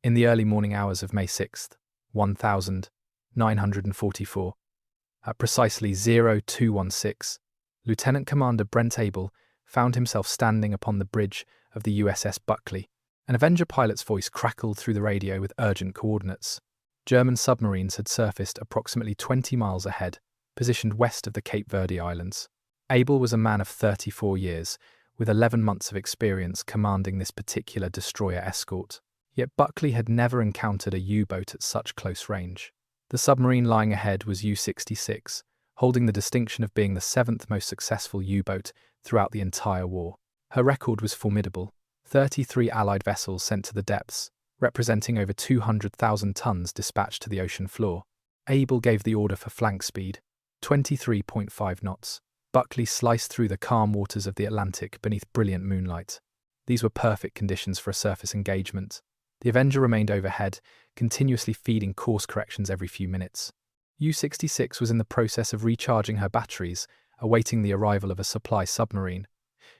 In the early morning hours of May 6th, 1944, at precisely 0216, Lieutenant Commander Brent Abel found himself standing upon the bridge of the USS Buckley. An Avenger pilot's voice crackled through the radio with urgent coordinates. German submarines had surfaced approximately 20 miles ahead, positioned west of the Cape Verde Islands. Abel was a man of 34 years, with 11 months of experience commanding this particular destroyer escort. Yet Buckley had never encountered a U-boat at such close range. The submarine lying ahead was U-66, holding the distinction of being the 7th most successful U-boat throughout the entire war. Her record was formidable: 33 Allied vessels sent to the depths, representing over 200,000 tons dispatched to the ocean floor. Abel gave the order for flank speed, 23.5 knots. Buckley sliced through the calm waters of the Atlantic beneath brilliant moonlight. These were perfect conditions for a surface engagement. The Avenger remained overhead, continuously feeding course corrections every few minutes. U-66 was in the process of recharging her batteries, awaiting the arrival of a supply submarine.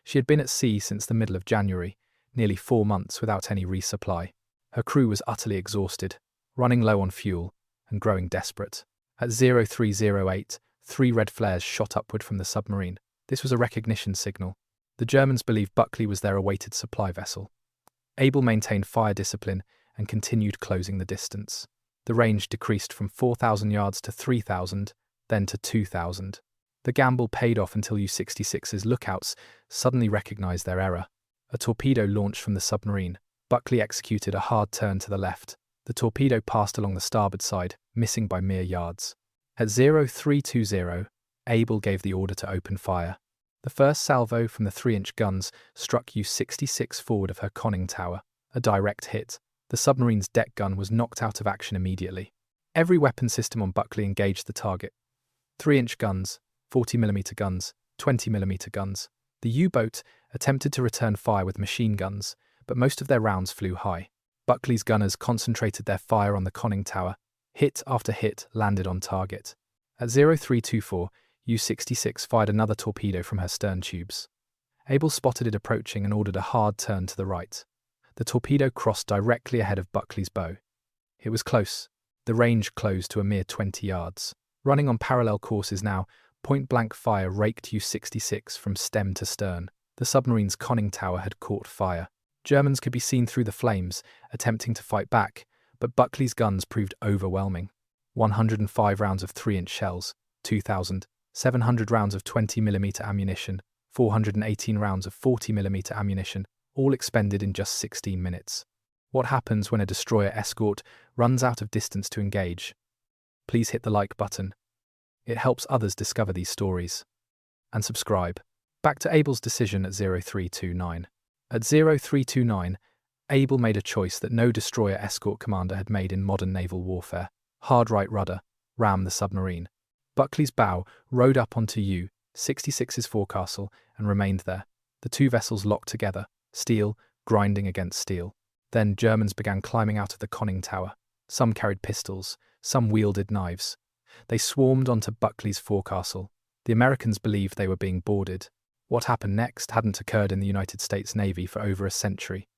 She had been at sea since the middle of January, nearly 4 months without any resupply. Her crew was utterly exhausted, running low on fuel, and growing desperate. At 0308, 3 red flares shot upward from the submarine. This was a recognition signal. The Germans believed Buckley was their awaited supply vessel. Abel maintained fire discipline and continued closing the distance. The range decreased from 4,000 yards to 3,000, then to 2,000. The gamble paid off until U-66's lookouts suddenly recognized their error. A torpedo launched from the submarine. Buckley executed a hard turn to the left. The torpedo passed along the starboard side, missing by mere yards. At 0320, Abel gave the order to open fire. The first salvo from the 3-inch guns struck U-66 forward of her conning tower, a direct hit. The submarine's deck gun was knocked out of action immediately. Every weapon system on Buckley engaged the target. 3-inch guns, 40mm guns, 20mm guns. The U-boat attempted to return fire with machine guns, but most of their rounds flew high. Buckley's gunners concentrated their fire on the conning tower. Hit after hit landed on target. At 0324, U-66 fired another torpedo from her stern tubes. Abel spotted it approaching and ordered a hard turn to the right. The torpedo crossed directly ahead of Buckley's bow. It was close. The range closed to a mere 20 yards. Running on parallel courses now, point-blank fire raked U-66 from stem to stern. The submarine's conning tower had caught fire. Germans could be seen through the flames, attempting to fight back, but Buckley's guns proved overwhelming. 105 rounds of 3-inch shells, 2,700 rounds of 20mm ammunition, 418 rounds of 40mm ammunition, all expended in just 16 minutes. What happens when a destroyer escort runs out of distance to engage? Please hit the like button. It helps others discover these stories. And subscribe. Back to Abel's decision at 0329. At 0329, Abel made a choice that no destroyer escort commander had made in modern naval warfare. Hard right rudder, ram the submarine. Buckley's bow rode up onto U-66's forecastle and remained there. The two vessels locked together, steel grinding against steel. Then Germans began climbing out of the conning tower. Some carried pistols, some wielded knives. They swarmed onto Buckley's forecastle. The Americans believed they were being boarded. What happened next hadn't occurred in the United States Navy for over a century.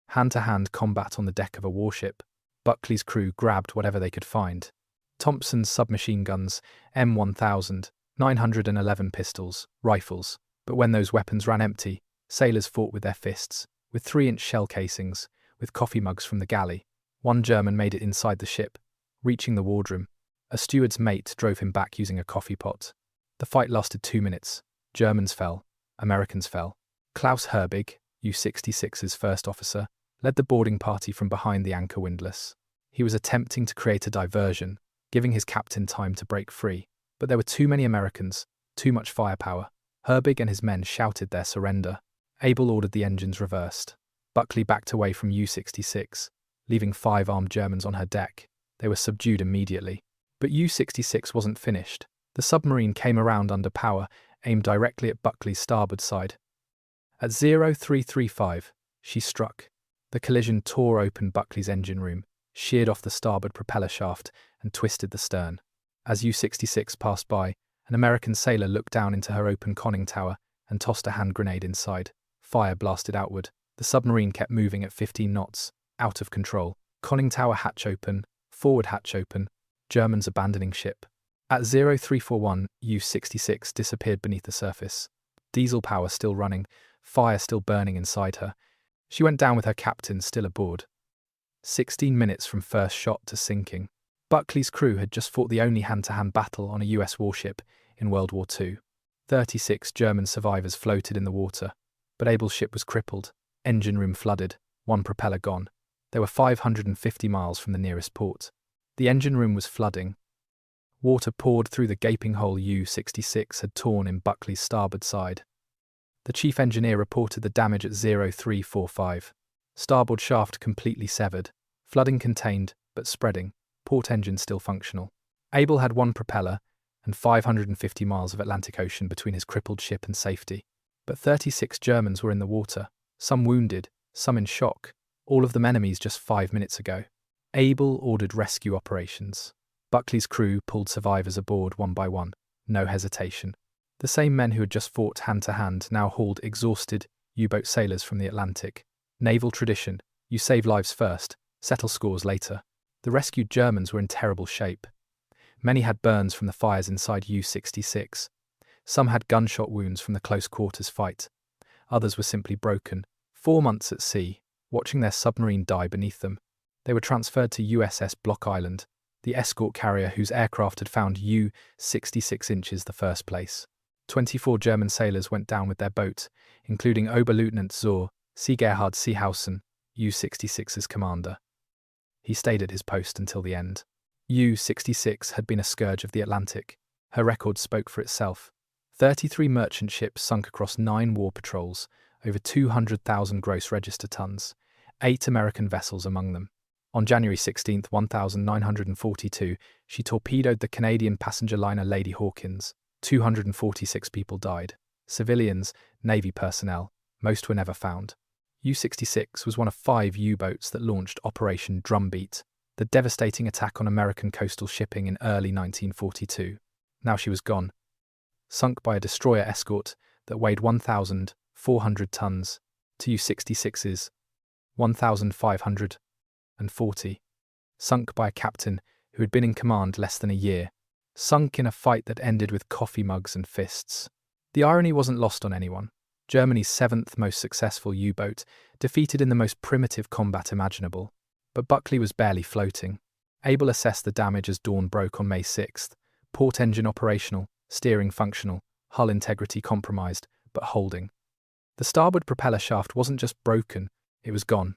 Hand-to-hand combat on the deck of a warship. Buckley's crew grabbed whatever they could find. Thompson's submachine guns, M1000, 911 pistols, rifles. But when those weapons ran empty, sailors fought with their fists, with 3-inch shell casings, with coffee mugs from the galley. One German made it inside the ship, reaching the wardroom. A steward's mate drove him back using a coffee pot. The fight lasted 2 minutes. Germans fell. Americans fell. Klaus Herbig, U-66's first officer, led the boarding party from behind the anchor windlass. He was attempting to create a diversion, giving his captain time to break free. But there were too many Americans, too much firepower. Herbig and his men shouted their surrender. Abel ordered the engines reversed. Buckley backed away from U-66, leaving 5 armed Germans on her deck. They were subdued immediately. But U-66 wasn't finished. The submarine came around under power, aimed directly at Buckley's starboard side. At 0335, she struck. The collision tore open Buckley's engine room, sheared off the starboard propeller shaft, and twisted the stern. As U-66 passed by, an American sailor looked down into her open conning tower and tossed a hand grenade inside. Fire blasted outward. The submarine kept moving at 15 knots, out of control. Conning tower hatch open, forward hatch open, Germans abandoning ship. At 0341, U-66 disappeared beneath the surface. Diesel power still running, fire still burning inside her. She went down with her captain still aboard. 16 minutes from first shot to sinking. Buckley's crew had just fought the only hand-to-hand battle on a US warship in World War II. 36 German survivors floated in the water, but Abel's ship was crippled, engine room flooded, one propeller gone. They were 550 miles from the nearest port. The engine room was flooding. Water poured through the gaping hole U-66 had torn in Buckley's starboard side. The chief engineer reported the damage at 0345. Starboard shaft completely severed, flooding contained but spreading, port engine still functional. Abel had one propeller and 550 miles of Atlantic Ocean between his crippled ship and safety. But 36 Germans were in the water, some wounded, some in shock, all of them enemies just 5 minutes ago. Abel ordered rescue operations. Buckley's crew pulled survivors aboard one by one, no hesitation. The same men who had just fought hand-to-hand now hauled exhausted U-boat sailors from the Atlantic. Naval tradition, you save lives first, settle scores later. The rescued Germans were in terrible shape. Many had burns from the fires inside U-66. Some had gunshot wounds from the close-quarters fight. Others were simply broken, 4 months at sea, watching their submarine die beneath them. They were transferred to USS Buckley, the escort carrier whose aircraft had found U-66 inches the first place. 24 German sailors went down with their boat, including Oberleutnant zur See Gerhard Seehausen, U-66's commander. He stayed at his post until the end. U-66 had been a scourge of the Atlantic. Her record spoke for itself. 33 merchant ships sunk across 9 war patrols, over 200,000 gross register tons, 8 American vessels among them. On January 16, 1942, she torpedoed the Canadian passenger liner Lady Hawkins. 246 people died. Civilians, Navy personnel, most were never found. U-66 was one of 5 U-boats that launched Operation Drumbeat, the devastating attack on American coastal shipping in early 1942. Now she was gone. Sunk by a destroyer Escort that weighed 1,400 tons, to U-66's 1,540. Sunk by a captain who had been in command less than a year. Sunk in a fight that ended with coffee mugs and fists. The irony wasn't lost on anyone. Germany's 7th most successful U-boat, defeated in the most primitive combat imaginable. But Buckley was barely floating. Abel assessed the damage as dawn broke on May 6th. Port engine operational, steering functional, hull integrity compromised, but holding. The starboard propeller shaft wasn't just broken, it was gone.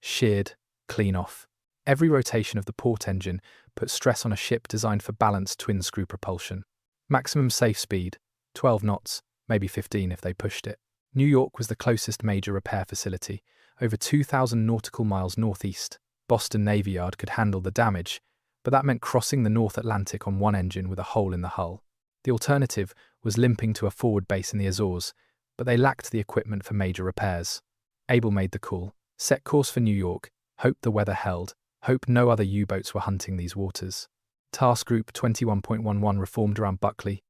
Sheared, clean off. Every rotation of the port engine put stress on a ship designed for balanced twin-screw propulsion. Maximum safe speed, 12 knots, maybe 15 if they pushed it. New York was the closest major repair facility, over 2,000 nautical miles northeast. Boston Navy Yard could handle the damage, but that meant crossing the North Atlantic on one engine with a hole in the hull. The alternative was limping to a forward base in the Azores, but they lacked the equipment for major repairs. Abel made the call, set course for New York, hoped the weather held, hoped no other U-boats were hunting these waters. Task Group 21.11 reformed around Buckley.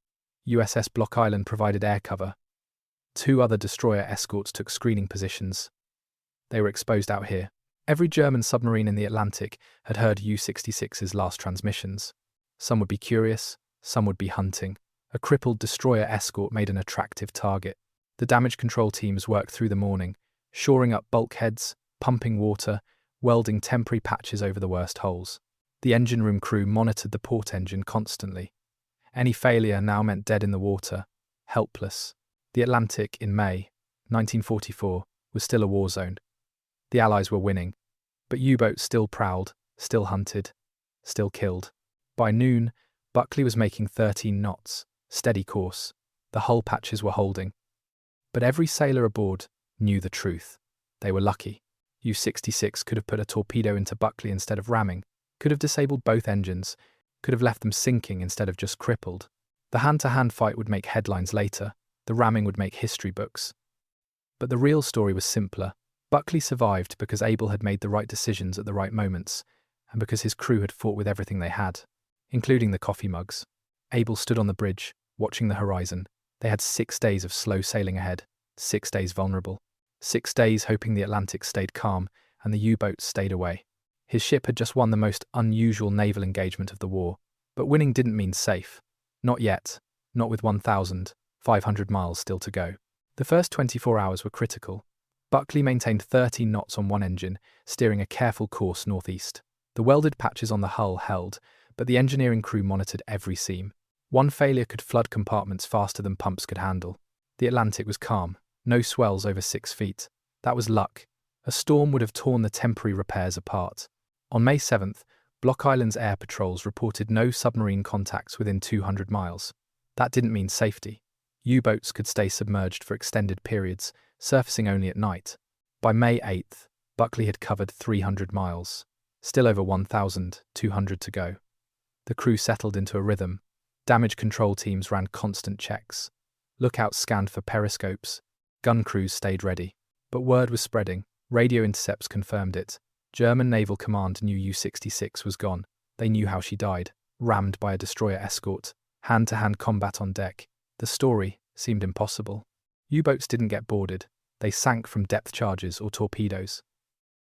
USS Buckley provided air cover. 2 other destroyer escorts took screening positions. They were exposed out here. Every German submarine in the Atlantic had heard U-66's last transmissions. Some would be curious, some would be hunting. A crippled destroyer escort made an attractive target. The damage control teams worked through the morning, shoring up bulkheads, pumping water, welding temporary patches over the worst holes. The engine room crew monitored the port engine constantly. Any failure now meant dead in the water, helpless. The Atlantic, in May 1944, was still a war zone. The Allies were winning, but U-boats still prowled, still hunted, still killed. By noon, Buckley was making 13 knots, steady course. The hull patches were holding. But every sailor aboard knew the truth. They were lucky. U-66 could have put a torpedo into Buckley instead of ramming, could have disabled both engines, could have left them sinking instead of just crippled. The hand-to-hand fight would make headlines later, the ramming would make history books. But the real story was simpler. Buckley survived because Abel had made the right decisions at the right moments, and because his crew had fought with everything they had, including the coffee mugs. Abel stood on the bridge, watching the horizon. They had 6 days of slow sailing ahead, 6 days vulnerable, 6 days hoping the Atlantic stayed calm and the U-boats stayed away. His ship had just won the most unusual naval engagement of the war, but winning didn't mean safe. Not yet, not with 1,500 miles still to go. The first 24 hours were critical. Buckley maintained 13 knots on one engine, steering a careful course northeast. The welded patches on the hull held, but the engineering crew monitored every seam. One failure could flood compartments faster than pumps could handle. The Atlantic was calm, no swells over 6 feet. That was luck. A storm would have torn the temporary repairs apart. On May 7th, Block Island's air patrols reported no submarine contacts within 200 miles. That didn't mean safety. U-boats could stay submerged for extended periods, surfacing only at night. By May 8th, Buckley had covered 300 miles. Still over 1,200 to go. The crew settled into a rhythm. Damage control teams ran constant checks. Lookouts scanned for periscopes. Gun crews stayed ready. But word was spreading. Radio intercepts confirmed it. German Naval Command knew U-66 was gone. They knew how she died, rammed by a destroyer escort, hand-to-hand combat on deck. The story seemed impossible. U-boats didn't get boarded. They sank from depth charges or torpedoes.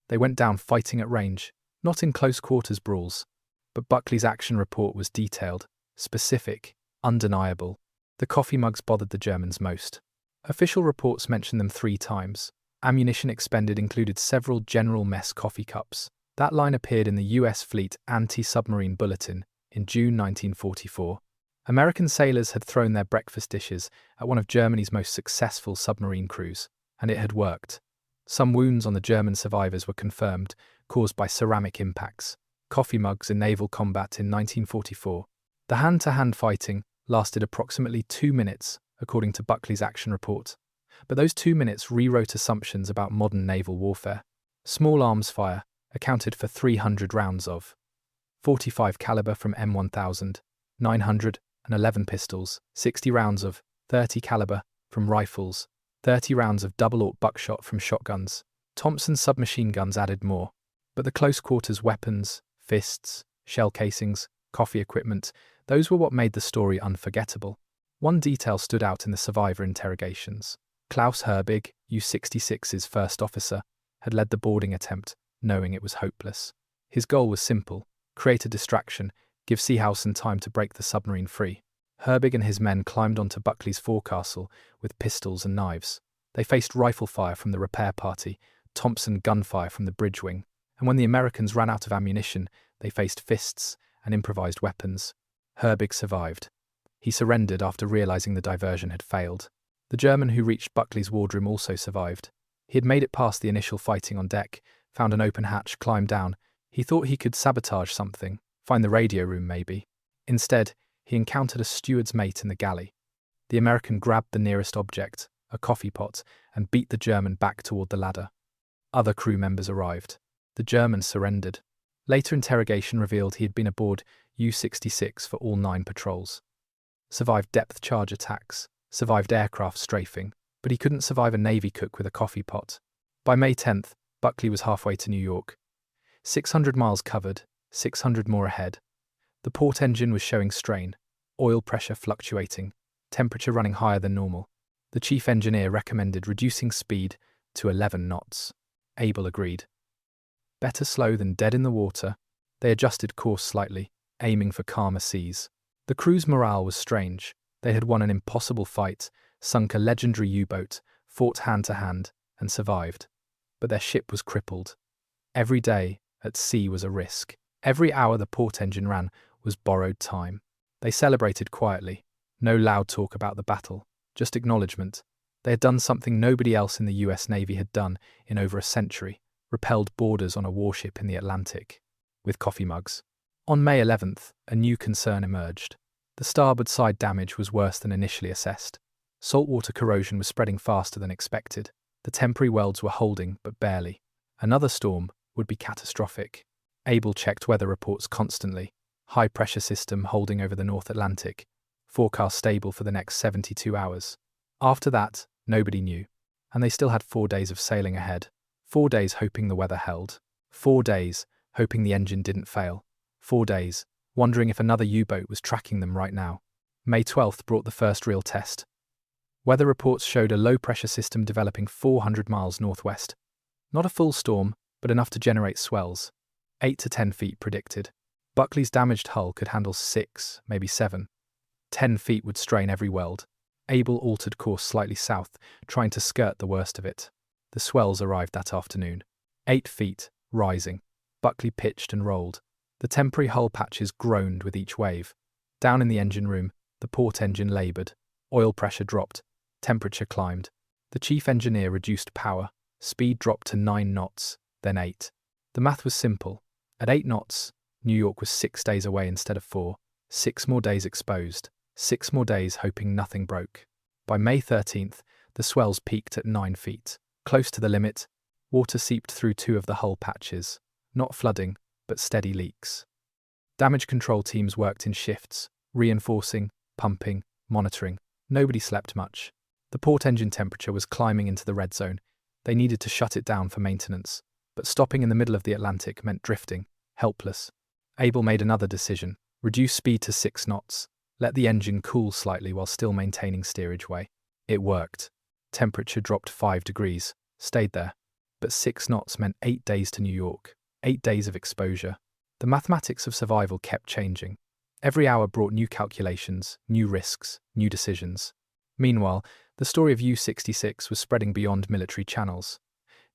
They went down fighting at range, not in close quarters brawls. But Buckley's action report was detailed, specific, undeniable. The coffee mugs bothered the Germans most. Official reports mentioned them 3 times. Ammunition expended included several General Mess coffee cups. That line appeared in the U.S. Fleet Anti-Submarine Bulletin in June 1944. American sailors had thrown their breakfast dishes at one of Germany's most successful submarine crews, and it had worked. Some wounds on the German survivors were confirmed, caused by ceramic impacts. Coffee mugs in naval combat in 1944. The hand-to-hand fighting lasted approximately 2 minutes, according to Buckley's action report. But those 2 minutes rewrote assumptions about modern naval warfare. Small arms fire accounted for 300 rounds of .45 caliber from M1000, 911 pistols, 60 rounds of .30 caliber from rifles, 30 rounds of double-aught buckshot from shotguns. Thompson submachine guns added more. But the close-quarters weapons, fists, shell casings, coffee equipment, those were what made the story unforgettable. One detail stood out in the survivor interrogations. Klaus Herbig, U-66's first officer, had led the boarding attempt, knowing it was hopeless. His goal was simple: create a distraction, give Seehausen time to break the submarine free. Herbig and his men climbed onto Buckley's forecastle with pistols and knives. They faced rifle fire from the repair party, Thompson gunfire from the bridge wing, and when the Americans ran out of ammunition, they faced fists and improvised weapons. Herbig survived. He surrendered after realizing the diversion had failed. The German who reached Buckley's wardroom also survived. He had made it past the initial fighting on deck, found an open hatch, climbed down. He thought he could sabotage something, find the radio room maybe. Instead, he encountered a steward's mate in the galley. The American grabbed the nearest object, a coffee pot, and beat the German back toward the ladder. Other crew members arrived. The German surrendered. Later interrogation revealed he had been aboard U-66 for all 9 patrols. Survived depth charge attacks, survived aircraft strafing, but he couldn't survive a Navy cook with a coffee pot. By May 10th, Buckley was halfway to New York. 600 miles covered, 600 more ahead. The port engine was showing strain, oil pressure fluctuating, temperature running higher than normal. The chief engineer recommended reducing speed to 11 knots. Abel agreed. Better slow than dead in the water. They adjusted course slightly, aiming for calmer seas. The crew's morale was strange. They had won an impossible fight, sunk a legendary U-boat, fought hand-to-hand, and survived. But their ship was crippled. Every day at sea was a risk. Every hour the port engine ran was borrowed time. They celebrated quietly. No loud talk about the battle, just acknowledgement. They had done something nobody else in the US Navy had done in over a century, repelled boarders on a warship in the Atlantic. With coffee mugs. On May 11th, a new concern emerged. The starboard side damage was worse than initially assessed. Saltwater corrosion was spreading faster than expected. The temporary welds were holding, but barely. Another storm would be catastrophic. Abel checked weather reports constantly. High pressure system holding over the North Atlantic. Forecast stable for the next 72 hours. After that, nobody knew. And they still had 4 days of sailing ahead. 4 days hoping the weather held. 4 days hoping the engine didn't fail. 4 days wondering if another U-boat was tracking them right now. May 12th brought the first real test. Weather reports showed a low-pressure system developing 400 miles northwest. Not a full storm, but enough to generate swells. 8 to 10 feet predicted. Buckley's damaged hull could handle 6, maybe 7. 10 feet would strain every weld. Abel altered course slightly south, trying to skirt the worst of it. The swells arrived that afternoon. 8 feet, rising. Buckley pitched and rolled. The temporary hull patches groaned with each wave. Down in the engine room, the port engine laboured. Oil pressure dropped. Temperature climbed. The chief engineer reduced power. Speed dropped to 9 knots, then 8. The math was simple. At 8 knots, New York was 6 days away instead of 4. 6 more days exposed. 6 more days hoping nothing broke. By May 13th, the swells peaked at 9 feet. Close to the limit, water seeped through 2 of the hull patches. Not flooding, but steady leaks. Damage control teams worked in shifts, reinforcing, pumping, monitoring. Nobody slept much. The port engine temperature was climbing into the red zone. They needed to shut it down for maintenance, but stopping in the middle of the Atlantic meant drifting, helpless. Abel made another decision: reduce speed to 6 knots. Let the engine cool slightly while still maintaining steerage way. It worked. Temperature dropped 5 degrees, stayed there. But 6 knots meant 8 days to New York, 8 days of exposure. The mathematics of survival kept changing. Every hour brought new calculations, new risks, new decisions. Meanwhile, the story of U-66 was spreading beyond military channels.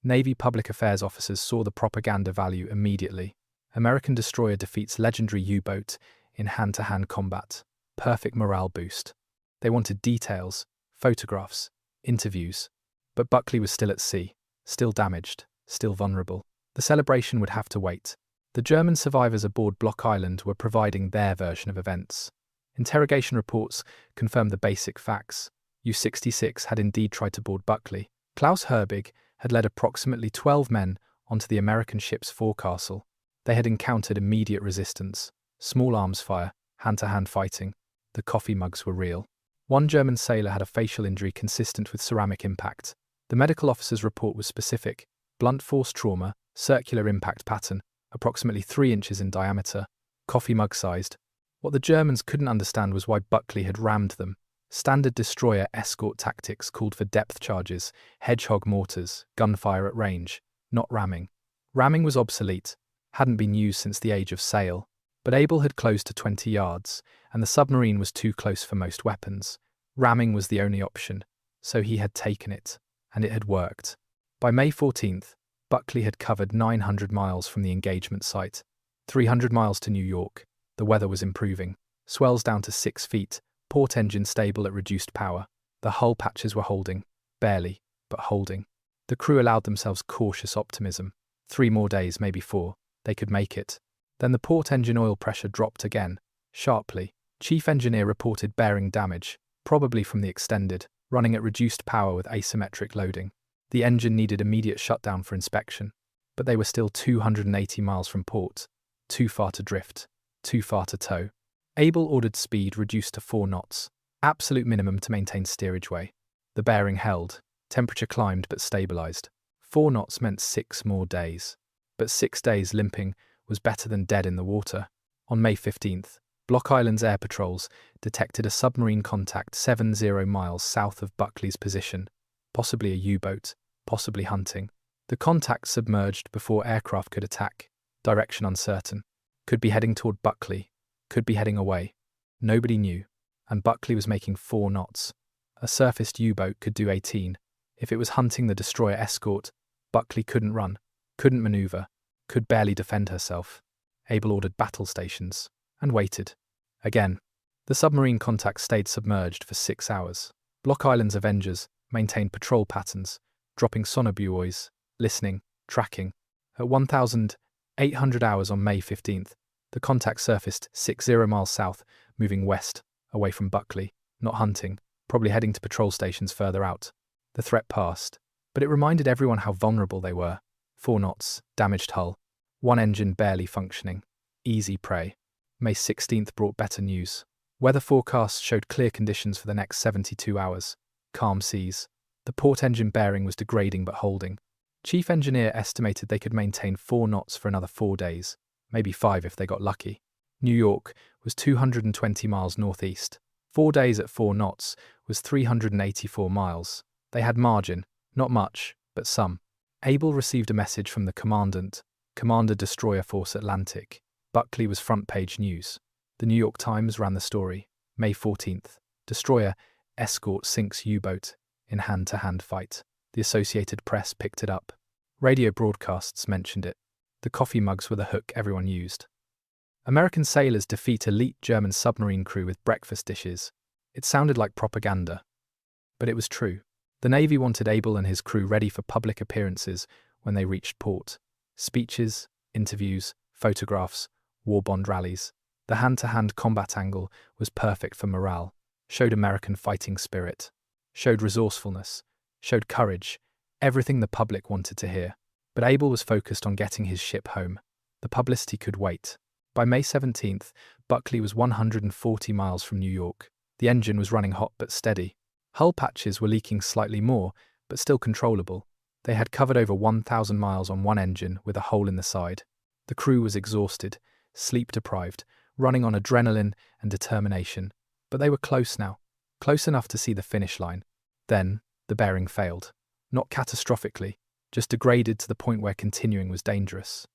Navy public affairs officers saw the propaganda value immediately. American destroyer defeats legendary U-boat in hand-to-hand combat. Perfect morale boost. They wanted details, photographs, interviews. But Buckley was still at sea, still damaged, still vulnerable. The celebration would have to wait. The German survivors aboard Block Island were providing their version of events. Interrogation reports confirmed the basic facts. U-66 had indeed tried to board Buckley. Klaus Herbig had led approximately 12 men onto the American ship's forecastle. They had encountered immediate resistance, small arms fire, hand-to-hand fighting. The coffee mugs were real. One German sailor had a facial injury consistent with ceramic impact. The medical officer's report was specific: blunt force trauma, circular impact pattern, approximately 3 inches in diameter, coffee mug-sized. What the Germans couldn't understand was why Buckley had rammed them. Standard destroyer escort tactics called for depth charges, hedgehog mortars, gunfire at range, not ramming. Ramming was obsolete, hadn't been used since the age of sail. But Abel had closed to 20 yards, and the submarine was too close for most weapons. Ramming was the only option, so he had taken it, and it had worked. By May 14th, Buckley had covered 900 miles from the engagement site, 300 miles to New York. The weather was improving. Swells down to 6 feet, port engine stable at reduced power. The hull patches were holding, barely, but holding. The crew allowed themselves cautious optimism. 3 more days, maybe 4, they could make it. Then the port engine oil pressure dropped again, sharply. Chief engineer reported bearing damage, probably from the extended, running at reduced power with asymmetric loading. The engine needed immediate shutdown for inspection, but they were still 280 miles from port, too far to drift, too far to tow. Abel ordered speed reduced to 4 knots, absolute minimum to maintain steerage way. The bearing held, temperature climbed but stabilized. 4 knots meant 6 more days. But 6 days limping was better than dead in the water. On May 15th, Block Island's air patrols detected a submarine contact 70 miles south of Buckley's position, possibly a U-boat, possibly hunting. The contact submerged before aircraft could attack, direction uncertain. Could be heading toward Buckley, could be heading away. Nobody knew, and Buckley was making 4 knots. A surfaced U-boat could do 18. If it was hunting the destroyer Escort, Buckley couldn't run, couldn't maneuver, could barely defend herself. Abel ordered battle stations, and waited. Again, the submarine contact stayed submerged for 6 hours. Block Island's Avengers maintained patrol patterns, dropping sonobuoys, listening, tracking. At 1,800 hours on May 15th, the contact surfaced 60 miles south, moving west, away from Buckley, not hunting, probably heading to patrol stations further out. The threat passed, but it reminded everyone how vulnerable they were. 4 knots, damaged hull, 1 engine barely functioning, easy prey. May 16th brought better news. Weather forecasts showed clear conditions for the next 72 hours. Calm seas. The port engine bearing was degrading but holding. Chief engineer estimated they could maintain 4 knots for another 4 days, maybe 5 if they got lucky. New York was 220 miles northeast. 4 days at 4 knots was 384 miles. They had margin, not much, but some. Abel received a message from the commandant, Commander Destroyer Force Atlantic. Buckley was front-page news. The New York Times ran the story. May 14th. Destroyer Escort sinks U-boat in hand-to-hand fight. The Associated Press picked it up. Radio broadcasts mentioned it. The coffee mugs were the hook everyone used. American sailors defeat elite German submarine crew with breakfast dishes. It sounded like propaganda. But it was true. The Navy wanted Abel and his crew ready for public appearances when they reached port. Speeches, interviews, photographs, war bond rallies. The hand-to-hand combat angle was perfect for morale, showed American fighting spirit, showed resourcefulness, showed courage, everything the public wanted to hear. But Abel was focused on getting his ship home. The publicity could wait. By May 17th, Buckley was 140 miles from New York. The engine was running hot but steady. Hull patches were leaking slightly more, but still controllable. They had covered over 1,000 miles on one engine with a hole in the side. The crew was exhausted, sleep-deprived, running on adrenaline and determination. But they were close now, close enough to see the finish line. Then, the bearing failed. Not catastrophically, just degraded to the point where continuing was dangerous.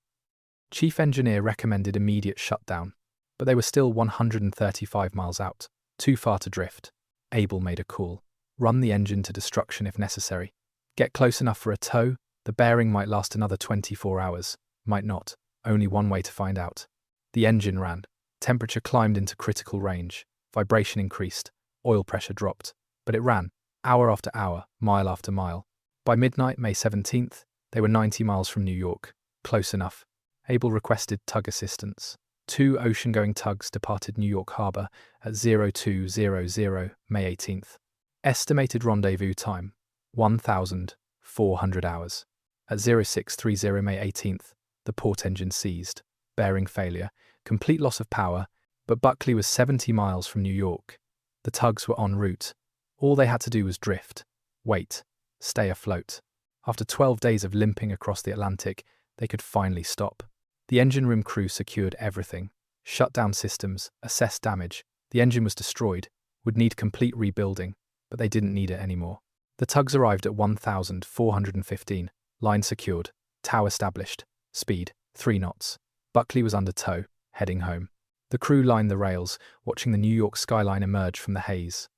Chief Engineer recommended immediate shutdown, but they were still 135 miles out, too far to drift. Abel made a call. Run the engine to destruction if necessary. Get close enough for a tow. The bearing might last another 24 hours. Might not. Only one way to find out. The engine ran. Temperature climbed into critical range. Vibration increased. Oil pressure dropped. But it ran. Hour after hour, mile after mile. By midnight, May 17th, they were 90 miles from New York. Close enough. Abel requested tug assistance. 2 ocean-going tugs departed New York Harbor at 0200 May 18th. Estimated rendezvous time, 1,400 hours. At 0630 May 18th, the port engine seized. Bearing failure, complete loss of power, but Buckley was 70 miles from New York. The tugs were en route. All they had to do was drift, wait, stay afloat. After 12 days of limping across the Atlantic, they could finally stop. The engine room crew secured everything. Shut down systems, assessed damage. The engine was destroyed, would need complete rebuilding, but they didn't need it anymore. The tugs arrived at 1,415, line secured, tow established, speed 3 knots. Buckley was under tow, heading home. The crew lined the rails, watching the New York skyline emerge from the haze.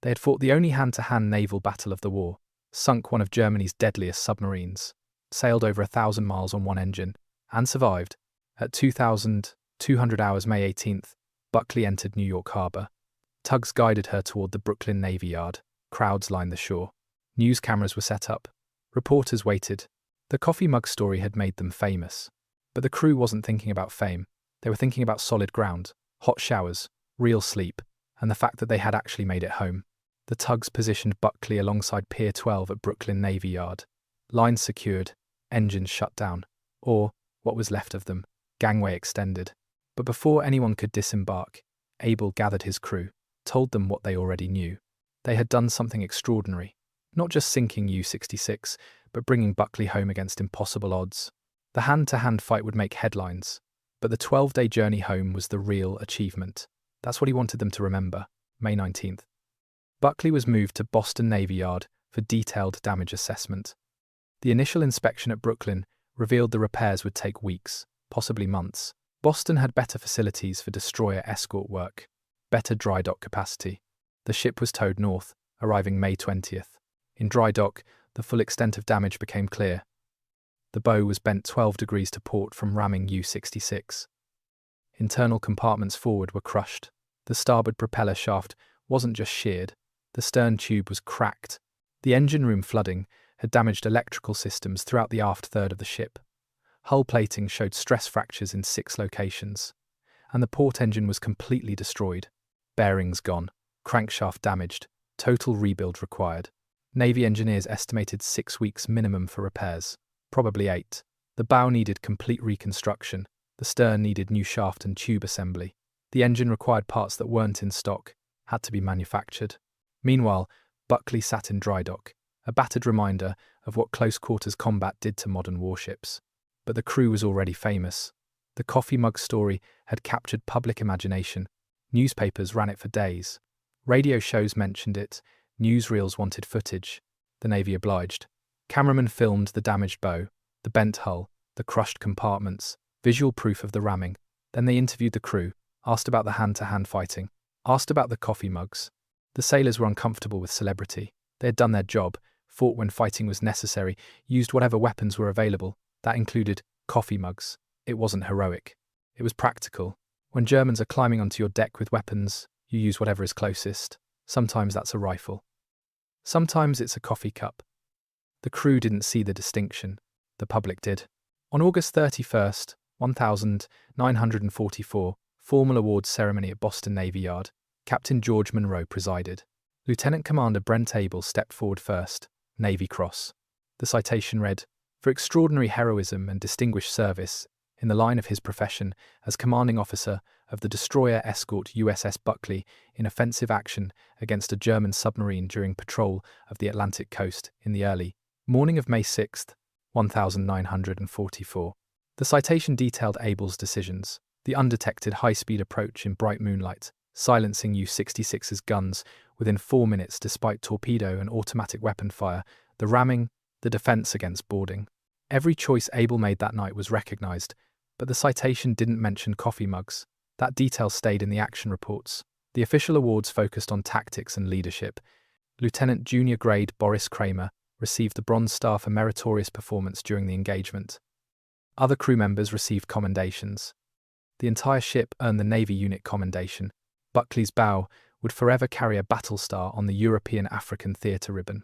They had fought the only hand-to-hand naval battle of the war, sunk one of Germany's deadliest submarines, sailed over 1,000 miles on one engine, and survived. At 2,200 hours May 18th, Buckley entered New York Harbor. Tugs guided her toward the Brooklyn Navy Yard. Crowds lined the shore. News cameras were set up. Reporters waited. The coffee mug story had made them famous. But the crew wasn't thinking about fame. They were thinking about solid ground, hot showers, real sleep, and the fact that they had actually made it home. The tugs positioned Buckley alongside Pier 12 at Brooklyn Navy Yard. Lines secured, engines shut down, or, what was left of them, gangway extended. But before anyone could disembark, Abel gathered his crew, told them what they already knew. They had done something extraordinary, not just sinking U-66, but bringing Buckley home against impossible odds. The hand-to-hand fight would make headlines, but the 12-day journey home was the real achievement. That's what he wanted them to remember. May 19th. Buckley was moved to Boston Navy Yard for detailed damage assessment. The initial inspection at Brooklyn revealed the repairs would take weeks, possibly months. Boston had better facilities for destroyer escort work, better dry dock capacity. The ship was towed north, arriving May 20th. In dry dock, the full extent of damage became clear. The bow was bent 12 degrees to port from ramming U-66. Internal compartments forward were crushed. The starboard propeller shaft wasn't just sheared, the stern tube was cracked. The engine room flooding had damaged electrical systems throughout the aft third of the ship. Hull plating showed stress fractures in 6 locations, and the port engine was completely destroyed. Bearings gone, crankshaft damaged, total rebuild required. Navy engineers estimated 6 weeks minimum for repairs, probably 8. The bow needed complete reconstruction, the stern needed new shaft and tube assembly. The engine required parts that weren't in stock, had to be manufactured. Meanwhile, Buckley sat in dry dock, a battered reminder of what close-quarters combat did to modern warships. But the crew was already famous. The coffee mug story had captured public imagination. Newspapers ran it for days. Radio shows mentioned it. Newsreels wanted footage. The Navy obliged. Cameramen filmed the damaged bow, the bent hull, the crushed compartments, visual proof of the ramming. Then they interviewed the crew, asked about the hand-to-hand fighting, asked about the coffee mugs. The sailors were uncomfortable with celebrity. They had done their job, fought when fighting was necessary, used whatever weapons were available. That included coffee mugs. It wasn't heroic. It was practical. When Germans are climbing onto your deck with weapons, you use whatever is closest. Sometimes that's a rifle. Sometimes it's a coffee cup. The crew didn't see the distinction. The public did. On August 31st, 1944, formal awards ceremony at Boston Navy Yard. Captain George Monroe presided. Lieutenant Commander Brent Abel stepped forward first, Navy Cross. The citation read, "For extraordinary heroism and distinguished service in the line of his profession as commanding officer of the destroyer Escort USS Buckley in offensive action against a German submarine during patrol of the Atlantic coast in the early morning of May 6, 1944. The citation detailed Abel's decisions, the undetected high-speed approach in bright moonlight, silencing U-66's guns within 4 minutes despite torpedo and automatic weapon fire, the ramming, the defense against boarding. Every choice Abel made that night was recognized, but the citation didn't mention coffee mugs. That detail stayed in the action reports. The official awards focused on tactics and leadership. Lieutenant Junior Grade Boris Kramer received the Bronze Star for meritorious performance during the engagement. Other crew members received commendations. The entire ship earned the Navy Unit Commendation. Buckley's bow would forever carry a battle star on the European-African theatre ribbon.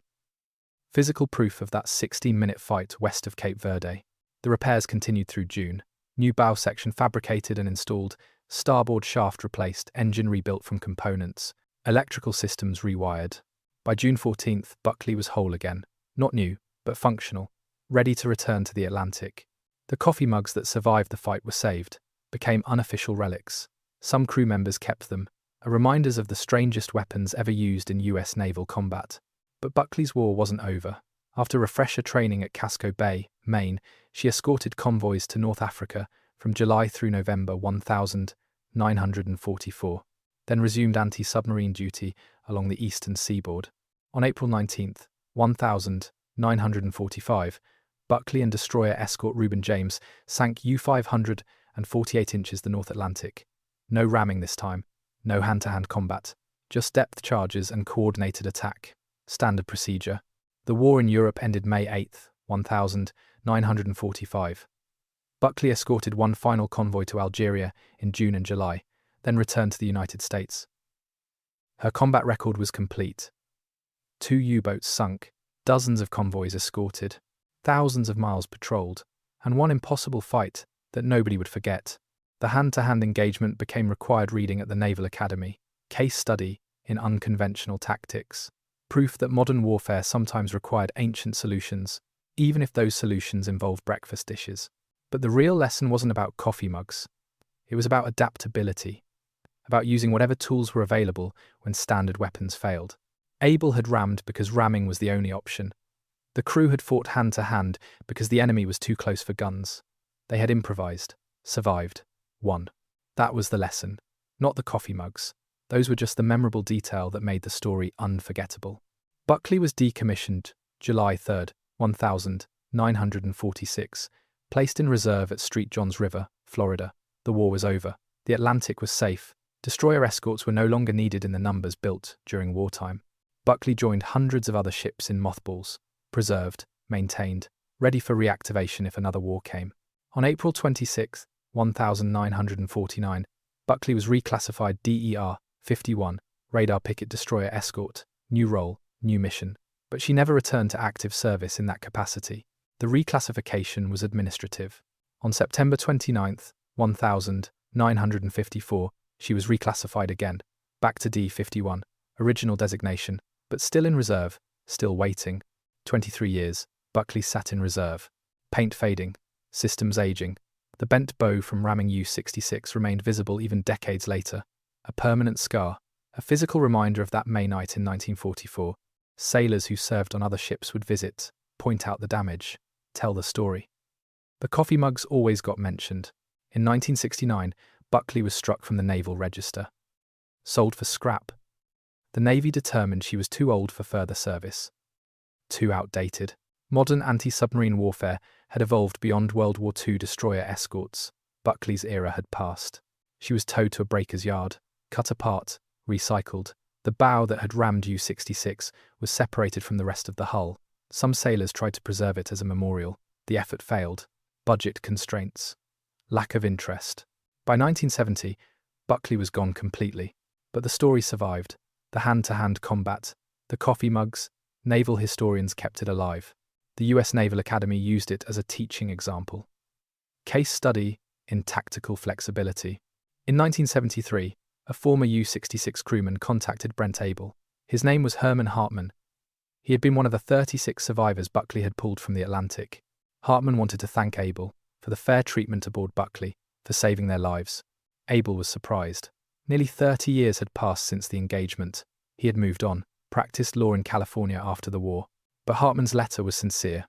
Physical proof of that 16-minute fight west of Cape Verde. The repairs continued through June. New bow section fabricated and installed, starboard shaft replaced, engine rebuilt from components, electrical systems rewired. By June 14th, Buckley was whole again. Not new, but functional, ready to return to the Atlantic. The coffee mugs that survived the fight were saved, became unofficial relics. Some crew members kept them, reminders of the strangest weapons ever used in US naval combat. But Buckley's war wasn't over. After refresher training at Casco Bay, Maine, she escorted convoys to North Africa from July through November 1944, then resumed anti-submarine duty along the eastern seaboard. On April 19, 1945, Buckley and destroyer Escort Reuben James sank U-500 and 48 inches the North Atlantic. No ramming this time, no hand-to-hand combat, just depth charges and coordinated attack. Standard procedure. The war in Europe ended May 8, 1945. Buckley escorted one final convoy to Algeria in June and July, then returned to the United States. Her combat record was complete. 2 U-boats sunk, dozens of convoys escorted, thousands of miles patrolled, and one impossible fight that nobody would forget. The hand-to-hand engagement became required reading at the Naval Academy, case study in unconventional tactics. Proof that modern warfare sometimes required ancient solutions, even if those solutions involved breakfast dishes. But the real lesson wasn't about coffee mugs. It was about adaptability, about using whatever tools were available when standard weapons failed. Abel had rammed because ramming was the only option. The crew had fought hand-to-hand because the enemy was too close for guns. They had improvised, survived, won. That was the lesson, not the coffee mugs. Those were just the memorable detail that made the story unforgettable. Buckley was decommissioned July 3, 1946, placed in reserve at St. Johns River, Florida. The war was over. The Atlantic was safe. Destroyer escorts were no longer needed in the numbers built during wartime. Buckley joined hundreds of other ships in mothballs, preserved, maintained, ready for reactivation if another war came. On April 26, 1949, Buckley was reclassified DER 51, Radar Picket Destroyer Escort, new role, new mission, but she never returned to active service in that capacity. The reclassification was administrative. On September 29, 1954, she was reclassified again, back to D51, original designation, but still in reserve, still waiting. 23 years, Buckley sat in reserve. Paint fading, systems aging. The bent bow from ramming U-66 remained visible even decades later. A permanent scar, a physical reminder of that May night in 1944. Sailors who served on other ships would visit, point out the damage, tell the story. The coffee mugs always got mentioned. In 1969, Buckley was struck from the Naval Register. Sold for scrap. The Navy determined she was too old for further service. Too outdated. Modern anti-submarine warfare had evolved beyond World War II destroyer escorts. Buckley's era had passed. She was towed to a breaker's yard, cut apart, recycled. The bow that had rammed U-66 was separated from the rest of the hull. Some sailors tried to preserve it as a memorial. The effort failed. Budget constraints. Lack of interest. By 1970, Buckley was gone completely. But the story survived. The hand-to-hand combat, the coffee mugs, naval historians kept it alive. The US Naval Academy used it as a teaching example. Case study in tactical flexibility. In 1973, a former U-66 crewman contacted Brent Abel. His name was Herman Hartman. He had been one of the 36 survivors Buckley had pulled from the Atlantic. Hartman wanted to thank Abel for the fair treatment aboard Buckley, for saving their lives. Abel was surprised. Nearly 30 years had passed since the engagement. He had moved on, practiced law in California after the war. But Hartman's letter was sincere,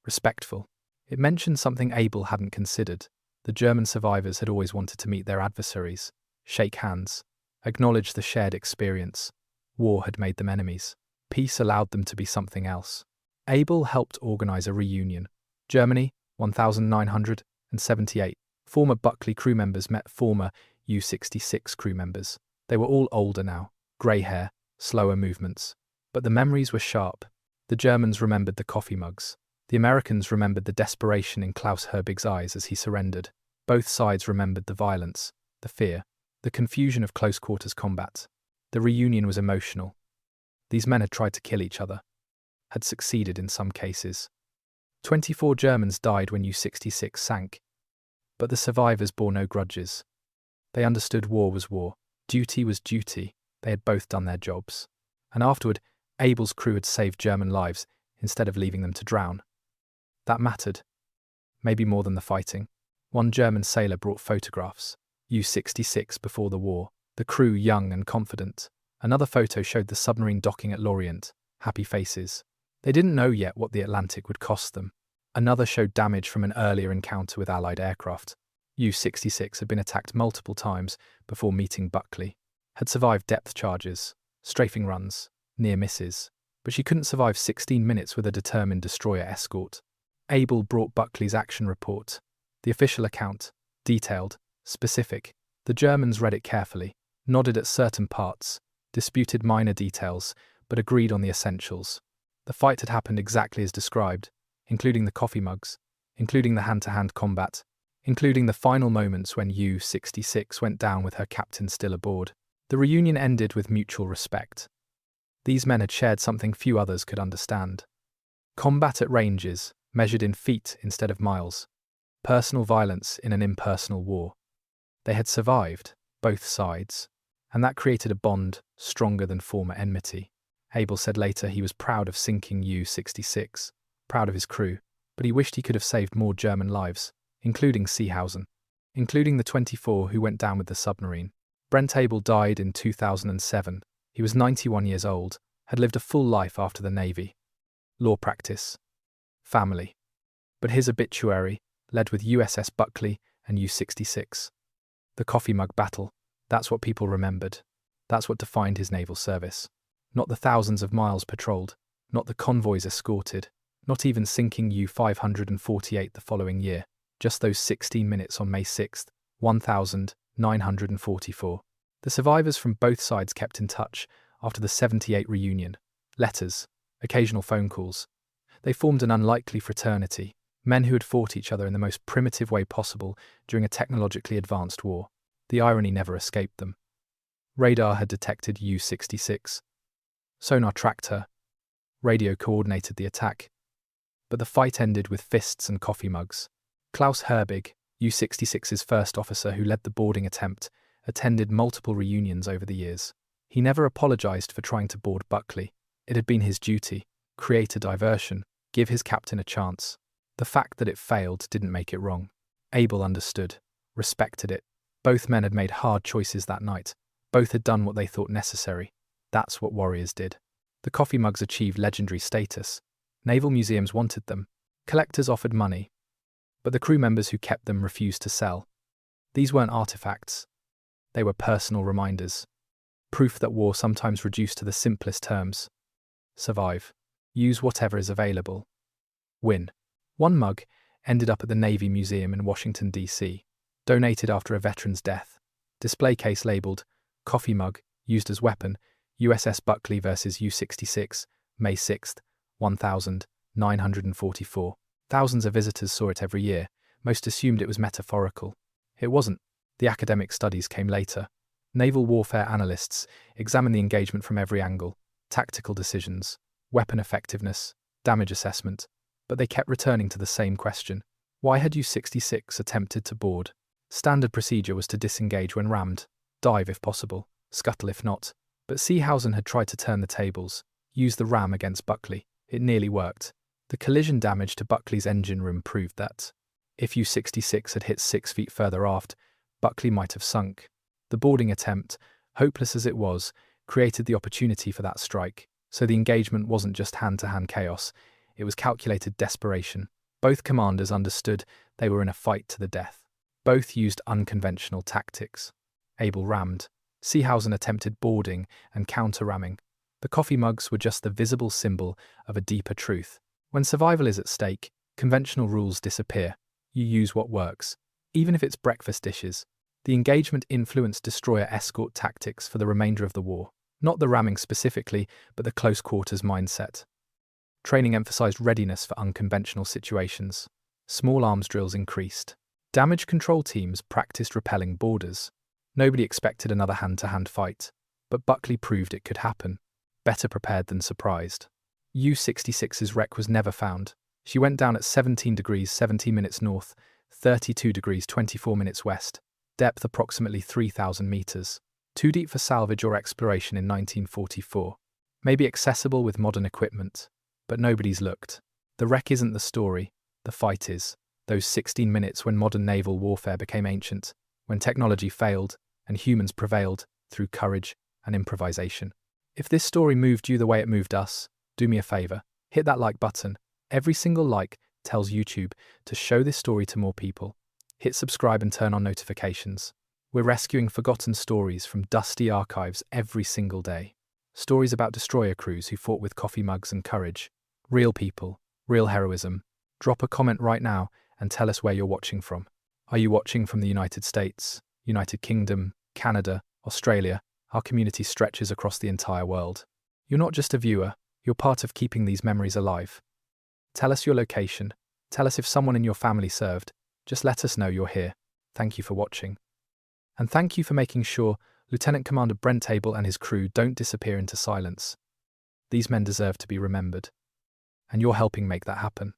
respectful. It mentioned something Abel hadn't considered. The German survivors had always wanted to meet their adversaries, shake hands, acknowledge the shared experience. War had made them enemies. Peace allowed them to be something else. Abel helped organize a reunion. Germany, 1978. Former Buckley crew members met former U-66 crew members. They were all older now, grey hair, slower movements. But the memories were sharp. The Germans remembered the coffee mugs. The Americans remembered the desperation in Klaus Herbig's eyes as he surrendered. Both sides remembered the violence, the fear, the confusion of close-quarters combat. The reunion was emotional. These men had tried to kill each other, had succeeded in some cases. 24 Germans died when U-66 sank. But the survivors bore no grudges. They understood war was war. Duty was duty. They had both done their jobs. And afterward, Abel's crew had saved German lives instead of leaving them to drown. That mattered. Maybe more than the fighting. One German sailor brought photographs. U-66 before the war. The crew young and confident. Another photo showed the submarine docking at Lorient. Happy faces. They didn't know yet what the Atlantic would cost them. Another showed damage from an earlier encounter with Allied aircraft. U-66 had been attacked multiple times before meeting Buckley. Had survived depth charges, strafing runs, near misses. But she couldn't survive 16 minutes with a determined destroyer escort. Abel brought Buckley's action report. The official account, detailed, specific. The Germans read it carefully, nodded at certain parts, disputed minor details, but agreed on the essentials. The fight had happened exactly as described, including the coffee mugs, including the hand-to-hand combat, including the final moments when U-66 went down with her captain still aboard. The reunion ended with mutual respect. These men had shared something few others could understand. Combat at ranges, measured in feet instead of miles. Personal violence in an impersonal war. They had survived, both sides, and that created a bond stronger than former enmity. Abel said later he was proud of sinking U-66, proud of his crew, but he wished he could have saved more German lives, including Seehausen, including the 24 who went down with the submarine. Brent Abel died in 2007. He was 91 years old, had lived a full life after the Navy. Law practice. Family. But his obituary led with USS Buckley and U-66. The coffee mug battle, that's what people remembered. That's what defined his naval service. Not the thousands of miles patrolled, not the convoys escorted, not even sinking U-548 the following year, just those 16 minutes on May 6, 1944. The survivors from both sides kept in touch after the 78 reunion. Letters, occasional phone calls. They formed an unlikely fraternity, men who had fought each other in the most primitive way possible during a technologically advanced war. The irony never escaped them. Radar had detected U-66. Sonar tracked her. Radio coordinated the attack. But the fight ended with fists and coffee mugs. Klaus Herbig, U-66's first officer who led the boarding attempt, attended multiple reunions over the years. He never apologized for trying to board Buckley. It had been his duty. Create a diversion, give his captain a chance. The fact that it failed didn't make it wrong. Abel understood, respected it. Both men had made hard choices that night. Both had done what they thought necessary. That's what warriors did. The coffee mugs achieved legendary status. Naval museums wanted them. Collectors offered money. But the crew members who kept them refused to sell. These weren't artifacts. They were personal reminders. Proof that war sometimes reduced to the simplest terms. Survive. Use whatever is available. Win. One mug ended up at the Navy Museum in Washington, D.C., donated after a veteran's death. Display case labeled, coffee mug, used as weapon, USS Buckley vs. U-66, May 6, 1944. Thousands of visitors saw it every year. Most assumed it was metaphorical. It wasn't. The academic studies came later. Naval warfare analysts examined the engagement from every angle: tactical decisions, weapon effectiveness, damage assessment, but they kept returning to the same question. Why had U-66 attempted to board? Standard procedure was to disengage when rammed, dive if possible, scuttle if not. But Seehausen had tried to turn the tables, use the ram against Buckley. It nearly worked. The collision damage to Buckley's engine room proved that if U-66 had hit 6 feet further aft, Buckley might have sunk. The boarding attempt, hopeless as it was, created the opportunity for that strike. So the engagement wasn't just hand-to-hand chaos, it was calculated desperation. Both commanders understood they were in a fight to the death. Both used unconventional tactics. Abel rammed. Seehausen attempted boarding and counter-ramming. The coffee mugs were just the visible symbol of a deeper truth. When survival is at stake, conventional rules disappear. You use what works, even if it's breakfast dishes. The engagement influenced destroyer escort tactics for the remainder of the war. Not the ramming specifically, but the close quarters mindset. Training emphasized readiness for unconventional situations. Small arms drills increased. Damage control teams practiced repelling boarders. Nobody expected another hand-to-hand fight, but Buckley proved it could happen. Better prepared than surprised. U-66's wreck was never found. She went down at 17 degrees 17 minutes north, 32 degrees 24 minutes west, depth approximately 3,000 meters. Too deep for salvage or exploration in 1944. Maybe accessible with modern equipment, but nobody's looked. The wreck isn't the story, the fight is. Those 16 minutes when modern naval warfare became ancient, when technology failed and humans prevailed through courage and improvisation. If this story moved you the way it moved us, do me a favor, hit that like button. Every single like tells YouTube to show this story to more people. Hit subscribe and turn on notifications. We're rescuing forgotten stories from dusty archives every single day. Stories about destroyer crews who fought with coffee mugs and courage. Real people, real heroism. Drop a comment right now and tell us where you're watching from. Are you watching from the United States, United Kingdom, Canada, Australia? Our community stretches across the entire world. You're not just a viewer, you're part of keeping these memories alive. Tell us your location. Tell us if someone in your family served. Just let us know you're here. Thank you for watching. And thank you for making sure Lieutenant Commander Brent Abel and his crew don't disappear into silence. These men deserve to be remembered. And you're helping make that happen.